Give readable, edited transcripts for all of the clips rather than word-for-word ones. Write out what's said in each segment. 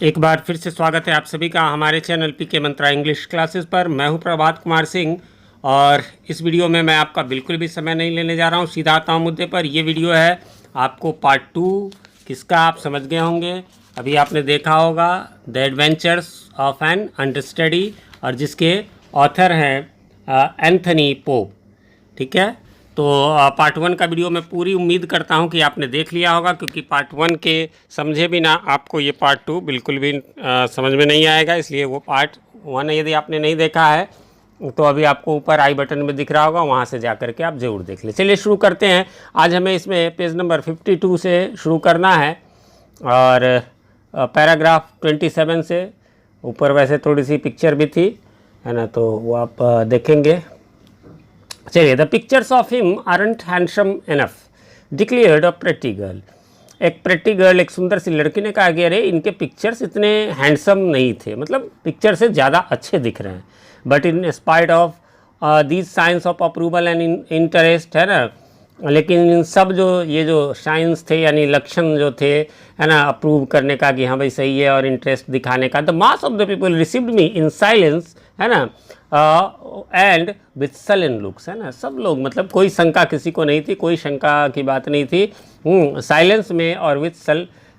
एक बार फिर से स्वागत है आप सभी का हमारे चैनल पीके मंत्रा इंग्लिश क्लासेस पर। मैं हूं प्रभात कुमार सिंह और इस वीडियो में मैं आपका बिल्कुल भी समय नहीं लेने जा रहा हूं, सीधा आता हूं मुद्दे पर। यह वीडियो है आपको पार्ट 2 किसका आप समझ गए होंगे। अभी आपने देखा होगा the adventures of an understudy और जिसके ऑथर हैं एंथनी पोप। ठीक है, तो पार्ट 1 का वीडियो मैं पूरी उम्मीद करता हूं कि आपने देख लिया होगा, क्योंकि पार्ट 1 के समझे बिना आपको ये पार्ट 2 बिल्कुल भी समझ में नहीं आएगा। इसलिए वो पार्ट 1 यदि आपने नहीं देखा है तो अभी आपको ऊपर आई बटन में दिख रहा होगा, वहाँ से जा करके आप ज़रूर देख लें। चलिए शुरू करते हैं। आज हमें इसमें पेज नंबर 52 से शुरू करना है और पैराग्राफ 27 से ऊपर वैसे थोड़ी सी पिक्चर भी थी, है ना, तो वो आप देखेंगे। चलिए, the pictures of him aren't handsome enough declared a pretty girl. एक प्रेटी गर्ल, एक सुंदर सी लड़की ने कहा कि अरे इनके पिक्चर्स इतने हैंडसम नहीं थे, मतलब पिक्चर से ज़्यादा अच्छे दिख रहे हैं। But in spite of these signs of approval and interest, है ना, लेकिन इन सब जो ये जो साइंस थे यानी लक्षण जो थे, है ना, अप्रूव करने का कि हाँ भाई सही है और इंटरेस्ट दिखाने का, the mass of the people received me in silence, है ना, एंड विथ सलन लुक्स, है ना। सब लोग, मतलब कोई शंका किसी को नहीं थी, कोई शंका की बात नहीं थी। साइलेंस में और with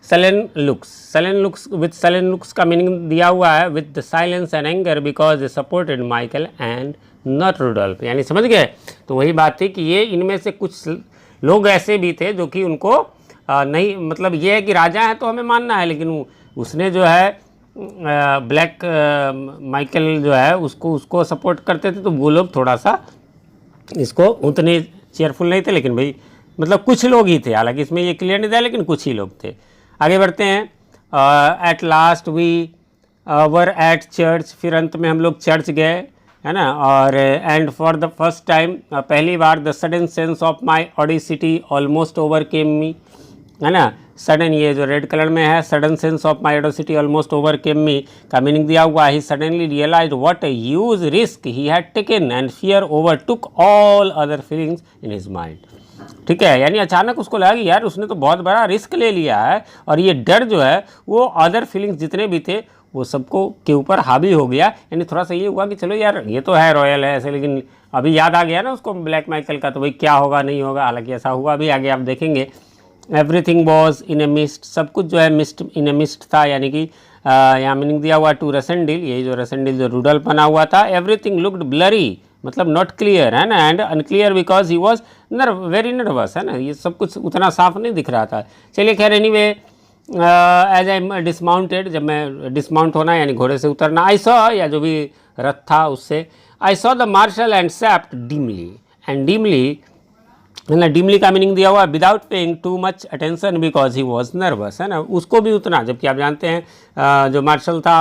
sullen looks, sullen looks, with sullen looks का मीनिंग दिया हुआ है with the silence and anger because they supported Michael and not Rudolf, यानी समझ गए। तो वही बात थी कि ये इनमें से कुछ लोग ऐसे भी थे जो कि उनको नहीं, मतलब ये है कि राजा है तो हमें मानना है, लेकिन उसने जो है ब्लैक माइकल जो है उसको सपोर्ट करते थे, तो वो लोग थोड़ा सा इसको उतने चेयरफुल नहीं थे। लेकिन भाई मतलब कुछ लोग ही थे, हालांकि इसमें ये क्लियर नहीं था, लेकिन कुछ ही लोग थे। आगे बढ़ते हैं। At last we were at church, फिर अंत में हम लोग चर्च गए, है ना। और and for the first time, पहली बार, the sudden sense of my audacity almost overcame me, है ना। सडन, ये जो रेड कलर में है, sudden sense of my audacity almost overcame me का मीनिंग दिया हुआ है, he suddenly realise what a huge risk he had taken and fear overtook all other feelings in his mind. ठीक है, यानी अचानक उसको लगा कि यार उसने तो बहुत बड़ा रिस्क ले लिया है और ये डर जो है वो अदर फीलिंग्स जितने भी थे वो सबको के ऊपर हावी हो गया। यानी थोड़ा सा ये हुआ कि चलो यार ये तो है रॉयल है ऐसे, लेकिन अभी याद आ गया ना उसको ब्लैक माइकल का, तो भाई क्या होगा नहीं होगा। हालांकि ऐसा हुआ भी, आगे आप देखेंगे। Everything was in A mist, सब कुछ जो है मिस्ट, इन ए मिस्ट था, यानी कि यहाँ मीनिंग दिया हुआ टू रसेंडिल, यही जो रसेंडिल जो रूडल बना हुआ था। एवरीथिंग लुक्ड ब्लरी, मतलब नॉट क्लियर, है ना, and unclear because he was very nervous, है ना। ये सब कुछ उतना साफ नहीं दिख रहा था। चलिए खैर, एनीवे, एज आई डिसमाउंटेड, जब मैं डिसमाउंट होना यानी घोड़े से उतरना, आई सॉ, या जो भी रथ था उससे, I saw the martial and सैप्ट dimly, and dimly, मतलब डिमली का मीनिंग दिया हुआ without paying too much attention because he was nervous, है ना, उसको भी उतना। जबकि आप जानते हैं जो मार्शल था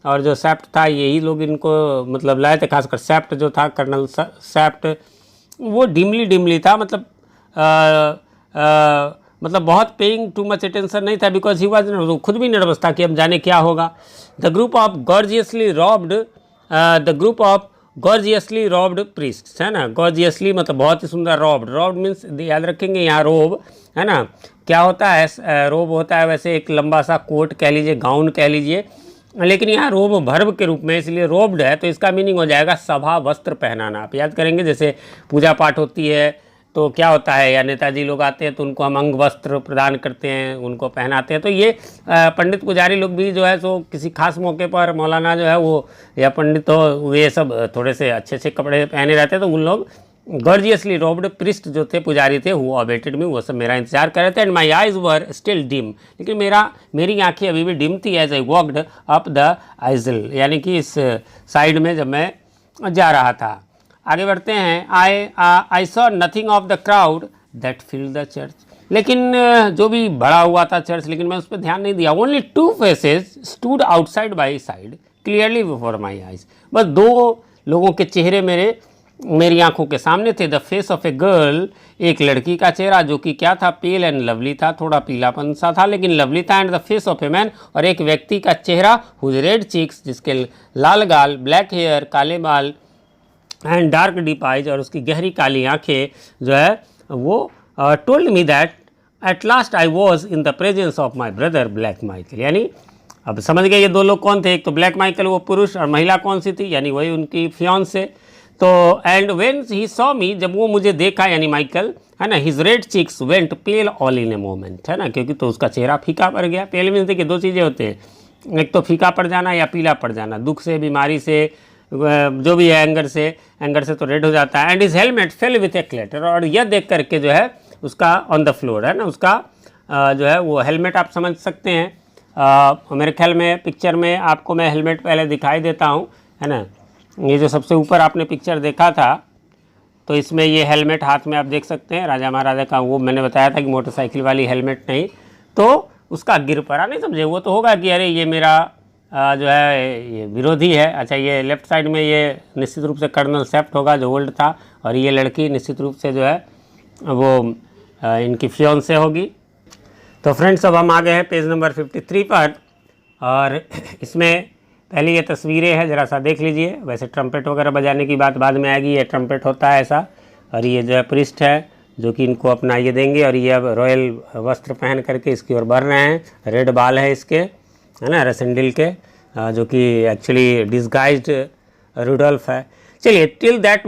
और जो सैप्ट था, यही लोग इनको मतलब लाए थे, खासकर सैप्ट जो था, कर्नल सैप्ट, वो डिमली था, मतलब बहुत पेइंग टू मच अटेंशन नहीं था, बिकॉज ही वॉज, खुद भी नर्वस था कि अब जाने क्या होगा। The group of gorgeously robed, the group of gorgeously robed priest, है ना। गॉर्जियसली मतलब बहुत ही सुंदर, रॉब्ड, रॉब्ड मीन्स याद रखेंगे यहाँ रोब, है ना, क्या होता है, रोब होता है वैसे एक लंबा सा कोट कह लीजिए, गाउन कह लीजिए, लेकिन यहाँ रोब भर्ब के रूप में, इसलिए रोब्ड है, तो इसका मीनिंग हो जाएगा सभा वस्त्र पहनाना। आप याद करेंगे जैसे पूजा पाठ होती है तो क्या होता है, या नेताजी लोग आते हैं तो उनको हम अंग वस्त्र प्रदान करते हैं, उनको पहनाते हैं। तो ये पंडित पुजारी लोग भी जो है तो किसी खास मौके पर मौलाना जो है वो, या पंडित तो ये सब थोड़े से अच्छे अच्छे कपड़े पहने रहते हैं, तो उन लोग गॉर्जियसली रोब्ड प्रिस्ट जो थे, पुजारी थे, वो अवेटेड मी, वो सब मेरा इंतजार कर रहे थे। And my eyes were still dim, लेकिन मेरी आंखें अभी भी डिम थी। As I walked up the aisle, यानी कि इस साइड में जब मैं जा रहा था। आगे बढ़ते हैं। I saw nothing of the crowd that fill the church, लेकिन जो भी भरा हुआ था चर्च, लेकिन मैं उस पर ध्यान नहीं दिया। Only 2 faces stood outside by side clearly before my eyes, बस 2 लोगों के चेहरे मेरी आंखों के सामने थे। The face of a girl, एक लड़की का चेहरा जो कि क्या था, पेल एंड लवली था, थोड़ा पीलापन सा था लेकिन लवली था। And the face of a man, और एक व्यक्ति का चेहरा हुज रेड चीक्स, जिसके लाल गाल, ब्लैक हेयर, काले बाल, एंड डार्क डीप आइज, और उसकी गहरी काली आंखें जो है वो told me that at last I was in the presence of my brother black Michael, यानी अब समझ गए ये दो लोग कौन थे, एक तो ब्लैक माइकल वो पुरुष और महिला कौन सी थी, यानी वही उनकी फियांसे। तो and when he saw me, जब वो मुझे देखा यानी माइकल, है ना, his red cheeks went pale all in a moment, है ना, क्योंकि तो उसका चेहरा फीका पड़ गया। पेल मीन्स देखिए दो चीज़ें होते हैं, एक तो फीका पड़ जाना या पीला पड़ जाना, दुख से, बीमारी से, जो भी है, एंगर से तो रेड हो जाता है। And his helmet fail with A clatter, और यह देख करके जो है उसका ऑन द फ्लोर, है ना, उसका जो है वो हेलमेट आप समझ सकते हैं। मेरे ख्याल में पिक्चर में आपको मैं हेलमेट पहले दिखाई देता हूँ, है ना, ये जो सबसे ऊपर आपने पिक्चर देखा था, तो इसमें ये हेलमेट हाथ में आप देख सकते हैं राजा महाराजा का। वो मैंने बताया था कि मोटरसाइकिल वाली हेलमेट नहीं, तो उसका गिर पड़ा, नहीं समझे, वो तो होगा कि अरे ये मेरा जो है ये विरोधी है। अच्छा, ये लेफ्ट साइड में ये निश्चित रूप से कर्नल सेफ्ट होगा जो ओल्ड था, और ये लड़की निश्चित रूप से जो है वो इनकी फियांसे होगी। तो फ्रेंड्स अब हम आ गए हैं पेज नंबर 53 पर, और इसमें पहली ये तस्वीरें हैं, ज़रा सा देख लीजिए। वैसे ट्रम्पेट वगैरह बजाने की बात बाद में आएगी, ये ट्रम्पेट होता है ऐसा, और ये जो है प्रिस्ट है जो कि इनको अपना ये देंगे, और ये अब रॉयल वस्त्र पहन करके इसकी ओर बढ़ रहे हैं। रेड बाल है इसके, है ना, रसेंडिल के, जो कि एक्चुअली डिस्गाइज्ड रूडोल्फ है। चलिए, till that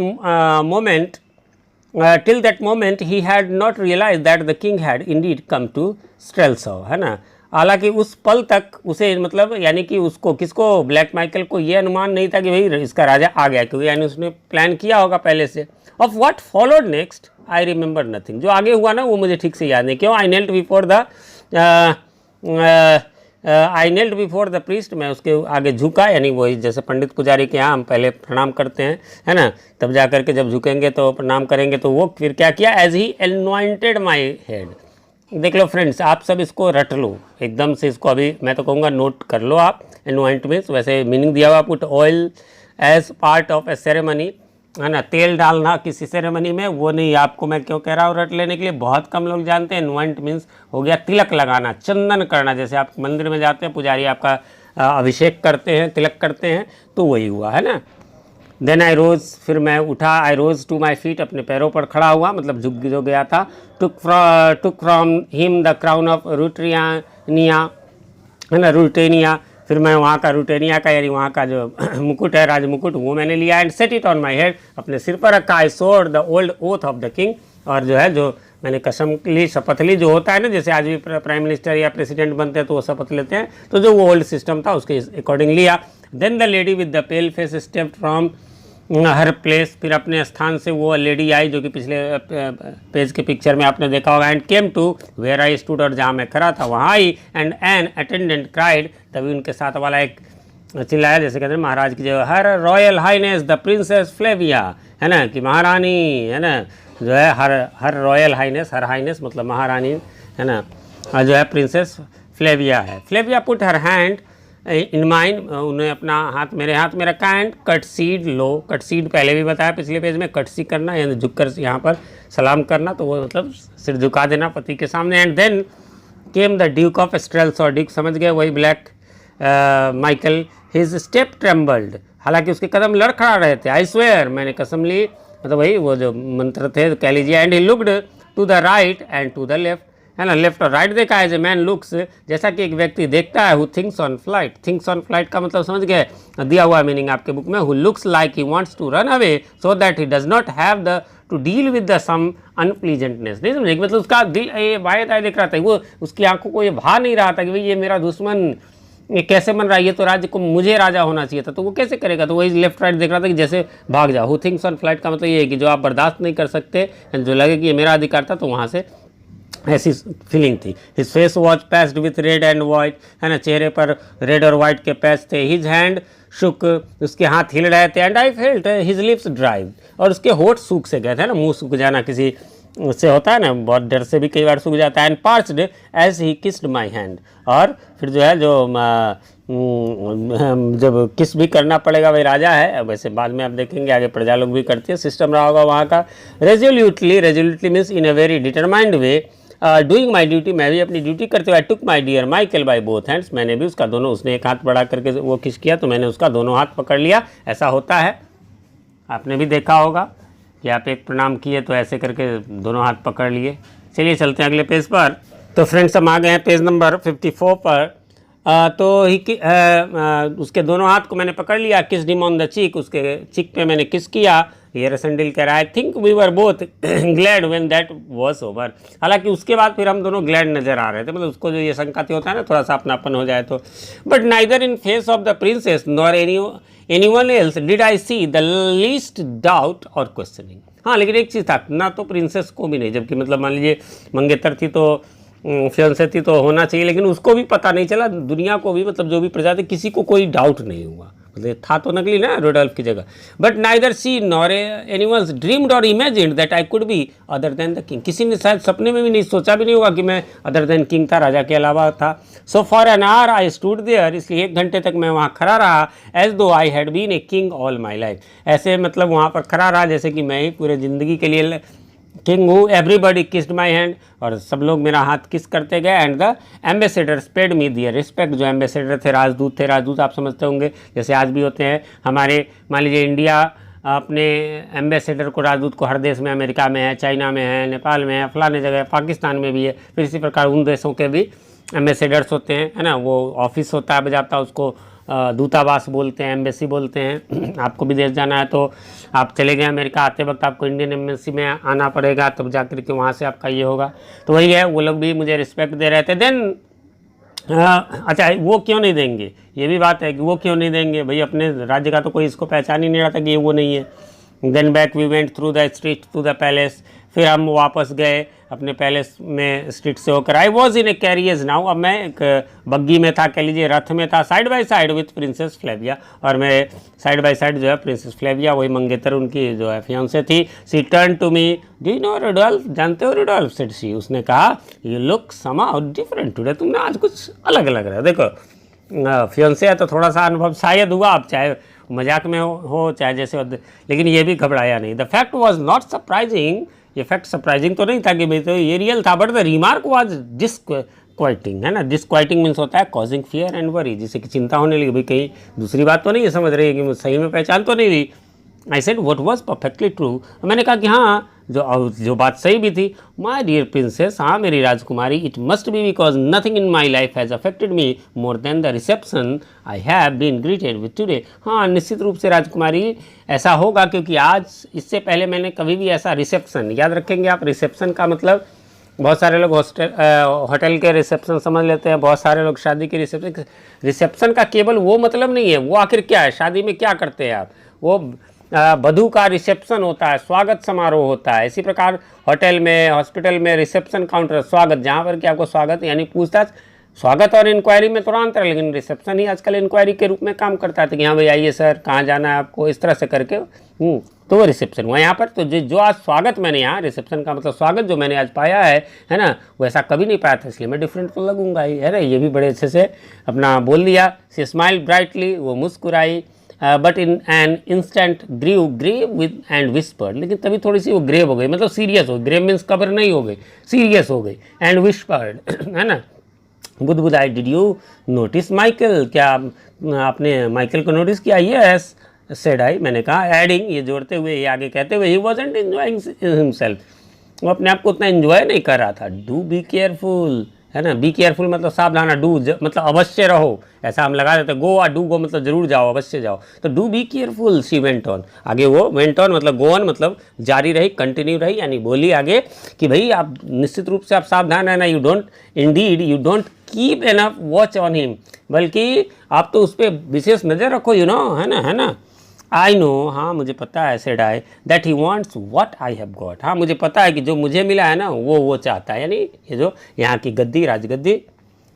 moment he had not realise that the king had indeed come to Strelsau, है ना। हालांकि उस पल तक उसे, मतलब यानी कि उसको, किसको, ब्लैक माइकल को ये अनुमान नहीं था कि भाई इसका राजा आ गया, क्योंकि यानी उसने प्लान किया होगा पहले से। Of what followed next I remember nothing, जो आगे हुआ ना वो मुझे ठीक से याद नहीं। क्यों? आई नेल्ट बिफोर द प्रीस्ट, मैं उसके आगे झुका, यानी वही जैसे पंडित पुजारी के यहाँ हम पहले प्रणाम करते हैं, है ना, तब जा करके जब झुकेंगे तो प्रणाम करेंगे, तो वो फिर क्या किया, एज ही एनॉइंटेड माई हेड। देख लो फ्रेंड्स, आप सब इसको रट लो एकदम से, इसको अभी मैं तो कहूँगा नोट कर लो आप। एनॉइंट मीन्स वैसे मीनिंग दिया हुआ, put oil as part of a ceremony, है ना, तेल डालना किसी सेरेमनी में, वो नहीं आपको मैं क्यों कह रहा हूँ रट लेने के लिए, बहुत कम लोग जानते हैं। एनॉइंट मीन्स हो गया तिलक लगाना, चंदन करना, जैसे आप मंदिर में जाते हैं, पुजारी आपका अभिषेक करते हैं, तिलक करते हैं, तो वही हुआ, है ना। देन आई रोज़, फिर मैं उठा, आई रोज़ टू माई फीट, अपने पैरों पर खड़ा हुआ, मतलब झुक जो गया था। Took from him the crown of Ruritania, है ना, रूटेनिया, फिर मैं वहाँ का रूटेनिया का यानी वहाँ का जो मुकुट है, राज मुकुट, वो मैंने लिया। And set it on my head, अपने सिर पर रखा। आई सोर the old oath of the king, और जो है जो मैंने कसम ली, शपथ ली, जो होता है ना, जैसे आज भी प्राइम मिनिस्टर या प्रेसिडेंट बनते हैं तो वो शपथ लेते हैं, तो जो वो ओल्ड सिस्टम था उसके अकॉर्डिंग लिया। Then the lady with the pale face step from her place, फिर अपने स्थान से वो लेडी आई जो कि पिछले पेज के पिक्चर में आपने देखा होगा। And came to where I stood, और जहाँ मैं खड़ा था वहाँ आई। एंड एन अटेंडेंट क्राइड, तभी उनके साथ वाला एक चिल्लाया, जैसे कहते हैं महाराज की जो her royal highness the princess Flavia, है ना, कि महारानी, है ना, जो है her royal highness, her highness मतलब महारानी, है ना, जो है प्रिंसेस फ्लेविया है। Flavia put her hand in mine, उन्हें अपना हाथ मेरे हाथ में रखा। एंड कटसीड लो, कटसीड पहले भी बताया पिछले पेज में, कटसी करना यानी झुककर यहाँ पर सलाम करना, तो वो मतलब सिर झुका देना पति के सामने। And then came the duke of Strelsau, और ड्यूक समझ गए वही black Michael. His step trembled, हालांकि उसके कदम लड़खड़ा रहे थे। आई स्वेयर, मैंने कसम ली, मतलब वही वो जो मंत्र थे कह लीजिए। And he looked to the right and to the left, है ना, लेफ्ट और राइट देखा। एज ए मैन लुक्स, जैसा कि एक व्यक्ति देखता है, who thinks on flight. Thinks on flight का मतलब समझ गए, दिया हुआ मीनिंग आपके बुक में, who looks like he wants to run away so that he does not have the to deal with the some unpleasantness. नहीं समझे, मतलब उसका दिल ये बाएं देख रहा था, वो उसकी आंखों को ये भा नहीं रहा था कि भाई ये मेरा दुश्मन ये कैसे बन रहा है, ये तो राज्य को मुझे राजा होना चाहिए था, तो वो कैसे करेगा, तो वही लेफ्ट राइट देख रहा था कि जैसे भाग जाओ। हु थिंक्स ऑन फ्लाइट का मतलब ये है कि जो आप बर्दाश्त नहीं कर सकते, जो लगे कि ये मेरा अधिकार था, तो वहाँ से ऐसी फीलिंग थी। His face was passed with red and white, है ना, चेहरे पर रेड और वाइट के पैच थे। हिज हैंड शुक, उसके हाथ हिल रहे थे। And I felt his lips drive, और उसके होठ सूख से गए थे ना, मुंह सूख जाना किसी से होता है ना, बहुत डर से भी कई बार सूख जाता है। And parched as he kissed my hand, और फिर जो है जो जब किस भी करना पड़ेगा, वही राजा है, वैसे बाद में आप देखेंगे आगे प्रजा लोग भी करती है, सिस्टम रहा होगा वहाँ का। Resolutely means in a very determined way, doing my duty, मैं भी अपनी ड्यूटी करते हुए। I took my dear Michael by both hands, मैंने भी उसका दोनों, उसने एक हाथ बढ़ा करके वो किस किया, तो मैंने उसका दोनों हाथ पकड़ लिया। ऐसा होता है, आपने भी देखा होगा कि आप एक प्रणाम किए तो ऐसे करके दोनों हाथ पकड़ लिए। चलिए चलते हैं अगले पेज पर। तो फ्रेंड्स हम आ गए हैं पेज नंबर 54 पर। तो उसके दोनों हाथ को मैंने पकड़ लिया, किस डिम ऑन द चीक, उसके चिक पे मैंने किस किया। ये रसंडिल कह रहा है, I think we were both glad when that was over. हालांकि उसके बाद फिर हम दोनों ग्लैड नजर आ रहे थे, मतलब उसको जो ये संकाती होता है ना, थोड़ा सा अपनापन हो जाए तो। But neither in face of the princess nor anyone else did I see the least doubt और क्वेश्चनिंग। हाँ, लेकिन एक चीज़ था ना, तो प्रिंसेस को भी नहीं, जबकि मतलब मान लीजिए मंगेतर थी तो फियांसे थी तो होना चाहिए, लेकिन उसको भी पता नहीं चला, दुनिया को भी, मतलब जो भी प्रजा थी किसी को कोई डाउट नहीं हुआ, मतलब था तो नकली ना रुडोल्फ की जगह। But neither she nor anyone's dreamed और imagined that I could be other than the king. किसी ने शायद सपने में भी नहीं सोचा भी नहीं होगा कि मैं अदर देन किंग था, राजा के अलावा था। So for an hour I stood there, इसलिए 1 घंटे तक मैं वहाँ खड़ा रहा। As though I had been a king all my life, ऐसे मतलब वहाँ पर खड़ा रहा जैसे कि मैं ही पूरे ज़िंदगी के लिए किंग हूँ। एवरीबडी किस्ड माई हैंड, और सब लोग मेरा हाथ किस करते गए। And the ambassadors paid me their respect, जो एम्बेसडर थे, राजदूत थे, राजदूत आप समझते होंगे जैसे आज भी होते हैं हमारे, मान लीजिए इंडिया अपने एम्बेसडर को, राजदूत को हर देश में, अमेरिका में है, चाइना में है, नेपाल में है, फलाने जगह, पाकिस्तान में भी है, फिर इसी प्रकार उन देशों के भी एम्बेसडर्स होते हैं, है ना। वो ऑफिस होता है बजाता, उसको दूतावास बोलते हैं, एम्बेसी बोलते हैं। आपको विदेश जाना है तो आप चले गए अमेरिका, आते वक्त आपको इंडियन एम्बेसी में आना पड़ेगा, तब जाकर के वहाँ से आपका ये होगा। तो वही है, वो लोग भी मुझे रिस्पेक्ट दे रहे थे। देन अच्छा, वो क्यों नहीं देंगे, ये भी बात है कि वो क्यों नहीं देंगे भाई, अपने राज्य का तो कोई इसको पहचान ही नहीं रहा था कि ये वो नहीं है। Then back we went through the street to the palace, फिर हम वापस गए अपने पैलेस में स्ट्रीट से होकर। I was in A carriage now, अब मैं एक बग्गी में था, कह लीजिए रथ में था, side by side with princess Flavia, और मैं साइड बाय साइड जो है प्रिंसेस फ्लेविया, वही मंगेतर उनकी जो है फियांसे थी। She turn to me, do you know Rudolf, जानते हो रुडोल्फ, सेड शी, उसने कहा you look somehow different today, तुमने आज कुछ अलग लग रहा है। देखो फियांसे है तो थोड़ा सा अनुभव शायद हुआ, आप चाहे मजाक में हो चाहे जैसे, लेकिन ये भी घबराया नहीं। The fact was not surprising, ये फैक्ट सरप्राइजिंग तो नहीं था कि भाई तो ये रियल था, बट द रिमार्क वाज डिस्क्वाइटिंग, है ना। डिस्क्वाइटिंग मीन्स होता है कॉजिंग फियर एंड वरी, जिससे कि चिंता होने लगी, भाई कहीं दूसरी बात तो नहीं है, समझ रही है कि सही में पहचान तो नहीं हुई। I said what was perfectly true, मैंने कहा कि हाँ जो बात सही भी थी। माय डियर प्रिंसेस, हाँ मेरी राजकुमारी, it must be because nothing in my life has affected me more than the reception I have been greeted with today. हाँ निश्चित रूप से राजकुमारी ऐसा होगा, क्योंकि आज इससे पहले मैंने कभी भी ऐसा रिसेप्शन, याद रखेंगे आप, रिसेप्शन का मतलब बहुत सारे लोग होटल के रिसेप्शन समझ लेते हैं, बहुत सारे लोग शादी के रिसेप्शन। रिसेप्शन का केवल वो मतलब नहीं है, वो आखिर क्या है, शादी में क्या करते हैं आप, वो वधू का रिसेप्शन होता है, स्वागत समारोह होता है। इसी प्रकार होटल में, हॉस्पिटल में रिसेप्शन काउंटर, स्वागत, जहाँ पर कि आपको स्वागत यानी पूछताछ, स्वागत और इंक्वायरी में थोड़ा अंतर है, लेकिन रिसेप्शन ही आजकल इंक्वायरी के रूप में काम करता है कि हाँ भाई आइए सर, कहाँ जाना है आपको, इस तरह से करके तो वो रिसेप्शन हुआ यहाँ पर। तो जो आज स्वागत मैंने यहाँ, रिसेप्शन का मतलब स्वागत जो मैंने आज पाया है ना, वैसा कभी नहीं पाया था, इसलिए मैं डिफरेंट तो लगूंगा ही, है ना। ये भी बड़े अच्छे से अपना बोल दिया। सी स्माइल ब्राइटली, वो मुस्कुराई, but in an instant grave with and whispered, लेकिन तभी थोड़ी सी वो ग्रेव हो गई, मतलब सीरियस हो गई, ग्रेव मीन्स कबर नहीं हो गई, सीरियस हो गई, एंड विस्पर्ड, है ना। बुदबुदाई, डिड यू नोटिस माइकल, क्या आपने माइकल को नोटिस किया? यस सेड आई, मैंने कहा। एडिंग, ये जोड़ते हुए, ये आगे कहते हुए, ही वॉजंट एंजॉइंग हिमसेल्फ, वो अपने आप को उतना एंजॉय नहीं कर रहा था। डू बी केयरफुल, है ना, बी केयरफुल मतलब सावधान, डू मतलब अवश्य रहो, ऐसा हम लगा देते, गो और डू गो मतलब जरूर जाओ, अवश्य जाओ, तो do be careful, she went on, आगे वो वेंट ऑन मतलब गो ऑन मतलब जारी रही, कंटिन्यू रही, यानी बोली आगे कि भाई आप निश्चित रूप से आप सावधान रहना, you don't Indeed you don't keep enough watch on him, बल्कि आप तो उस पर विशेष नज़र रखो, यू नो, है ना। आई नो, हाँ मुझे पता है, said I, that he wants what I have got, हाँ मुझे पता है कि जो मुझे मिला है ना वो चाहता है, यानी ये जो यहाँ की गद्दी, राजगद्दी।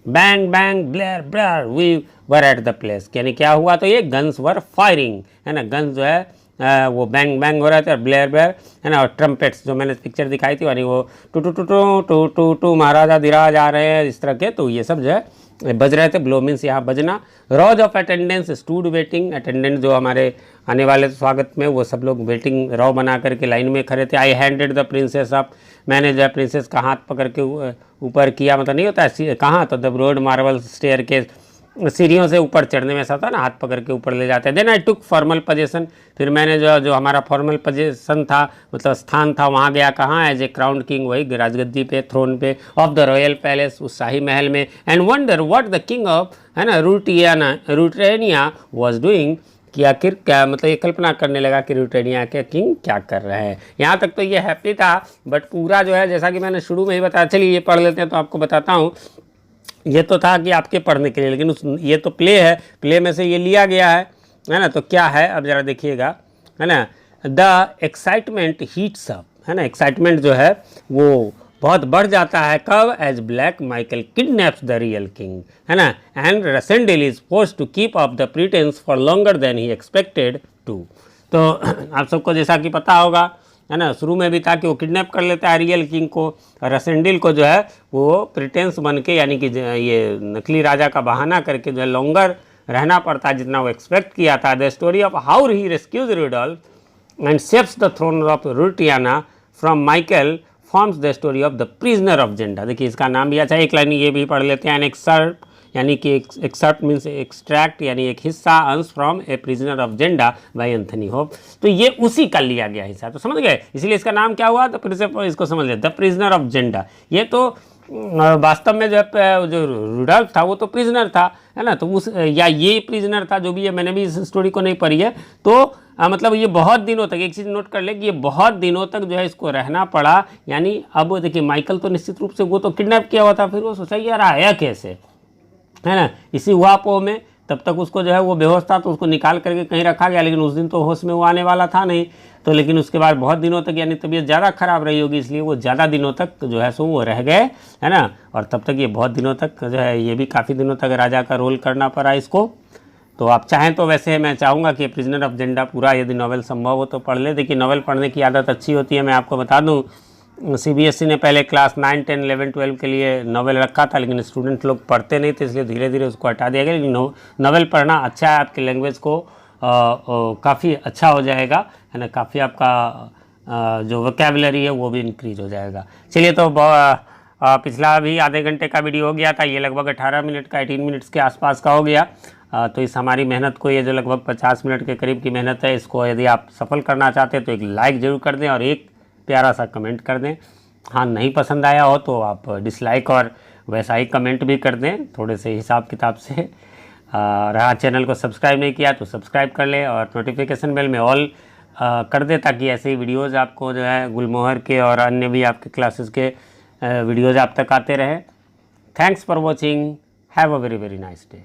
Bang bang blare blare we were at the place, यानी क्या हुआ, तो ये गन्स वर फायरिंग, है ना, गन्स जो है वो बैंग बैंग हो रहे थे, और ब्लेयर ब्लेयर, है ना, और ट्रम्पेट्स जो मैंने पिक्चर दिखाई थी, यानी वो टू टू टू टू टू टू टू महाराजा धीराज आ रहे हैं, इस तरह के, तो ये सब जो है बज रहे थे। ब्लो मीन्स यहाँ बजना। Rows of attendants stood waiting, attendant जो हमारे आने वाले स्वागत में, वो सब लोग वेटिंग रो बना करके लाइन में खड़े थे। आई हैंडेड द प्रिंसेस अप, मैंने जो है प्रिंसेस का हाथ पकड़ के ऊपर किया, मतलब नहीं होता है कहाँ, तो द ब्रॉड मार्बल स्टेयर के सीढ़ियों से ऊपर चढ़ने में ऐसा होता है ना, हाथ पकड़ के ऊपर ले जाते हैं। Then I took formal position, फिर मैंने जो हमारा फॉर्मल पोजीशन था, मतलब स्थान था, वहाँ गया कहाँ, एज ए क्राउन किंग, वही राजगद्दी पे, थ्रोन पे, ऑफ द रॉयल पैलेस, उस शाही महल में। And wonder what the king of, है ना, रूटेनिया वॉज डूइंग, कि आखिर क्या, मतलब ये कल्पना करने लगा कि रूटेनिया के किंग क्या कर रहे हैं। यहाँ तक तो ये हैप्पी था, बट पूरा जो है, जैसा कि मैंने शुरू में ही बताया, चलिए ये पढ़ लेते हैं तो आपको बताता हूँ। ये तो था कि आपके पढ़ने के लिए, लेकिन ये तो प्ले है, प्ले में से ये लिया गया है ना। तो क्या है अब ज़रा देखिएगा, है ना। द एक्साइटमेंट हीट्स अप, है ना, एक्साइटमेंट जो है वो बहुत बढ़ जाता है, कब, as black Michael kidnaps the real king, है ना, and Rassendyll is forced to keep up the pretence for longer than he expected to. तो आप सबको जैसा कि पता होगा, है ना, शुरू में भी था कि वो किडनैप कर लेता है रियल किंग को, रसेंडिल को जो है वो प्रिटेंस बन के, यानी कि ये नकली राजा का बहाना करके जो है लॉन्गर रहना पड़ता है जितना वो एक्सपेक्ट किया था। The story of how he rescues Rudolf and saves the throne of Ruritania from Michael forms the story of the prisoner of Zenda. देखिए इसका नाम भी अच्छा, एक लाइन ये भी पढ़ लेते हैं। एन एक्सर्ट, यानी कि एक्सर्ट मीन्स एक्सट्रैक्ट, यानी एक हिस्सा, अंश, from a prisoner of Zenda by Anthony Hope. तो ये उसी का लिया गया हिस्सा, तो समझ गए, इसलिए इसका नाम क्या हुआ, तो फिर से इसको समझ लें, द प्रिजनर ऑफ जेंडा। ये तो वास्तव में जो रूडोल्फ था वो तो प्रिजनर था, है ना, तो उस या ये प्रिजनर था, जो भी है, मैंने भी इस स्टोरी को नहीं पढ़ी है। तो मतलब ये बहुत दिनों तक, एक चीज़ नोट कर ले कि ये बहुत दिनों तक जो है इसको रहना पड़ा। यानी अब देखिए माइकल तो निश्चित रूप से वो तो किडनैप किया हुआ था, फिर वो सोचा यार आया कैसे, है ना, इसी हुआपोह में। तब तक उसको जो है वो बेहोश था, तो उसको निकाल करके कहीं रखा गया, लेकिन उस दिन तो होश में वो आने वाला था नहीं। तो लेकिन उसके बाद बहुत दिनों तक, यानी तबीयत ज़्यादा खराब रही होगी, इसलिए वो ज़्यादा दिनों तक जो है सो वो रह गए, है ना। और तब तक ये बहुत दिनों तक जो है, ये भी काफ़ी दिनों तक राजा का रोल करना पड़ा इसको। तो आप चाहें तो वैसे मैं चाहूँगा कि प्रिजनर ऑफ जेंडा पूरा, यदि नॉवेल संभव हो तो पढ़ ले। देखिए नॉवेल पढ़ने की आदत अच्छी होती है। मैं आपको बता दूँ, सीबीएसई ने पहले क्लास 9, 10, 11, 12 के लिए नॉवेल रखा था, लेकिन स्टूडेंट लोग पढ़ते नहीं थे, इसलिए धीरे धीरे उसको हटा दिया गया। लेकिन नॉवेल पढ़ना अच्छा है, आपकी लैंग्वेज को काफ़ी अच्छा हो जाएगा, है ना, काफ़ी आपका जो वोकैबुलरी है वो भी इंक्रीज हो जाएगा। चलिए, तो पिछला भी आधे घंटे का वीडियो हो गया था, ये लगभग 18 मिनट का, 18 मिनट्स के आसपास का हो गया। तो इस हमारी मेहनत को, ये जो लगभग 50 मिनट के करीब की मेहनत है, इसको यदि आप सफल करना चाहते हैं तो एक लाइक ज़रूर कर दें और एक प्यारा सा कमेंट कर दें। हाँ, नहीं पसंद आया हो तो आप डिसलाइक और वैसा ही कमेंट भी कर दें, थोड़े से हिसाब किताब से। रहा चैनल को सब्सक्राइब नहीं किया तो सब्सक्राइब कर लें और नोटिफिकेशन बेल में ऑल कर दें, ताकि ऐसे ही वीडियोज़ आपको जो है गुलमोहर के और अन्य भी आपके क्लासेस के वीडियोज़ आप तक आते रहें। Thanks for watching, have a very very nice day.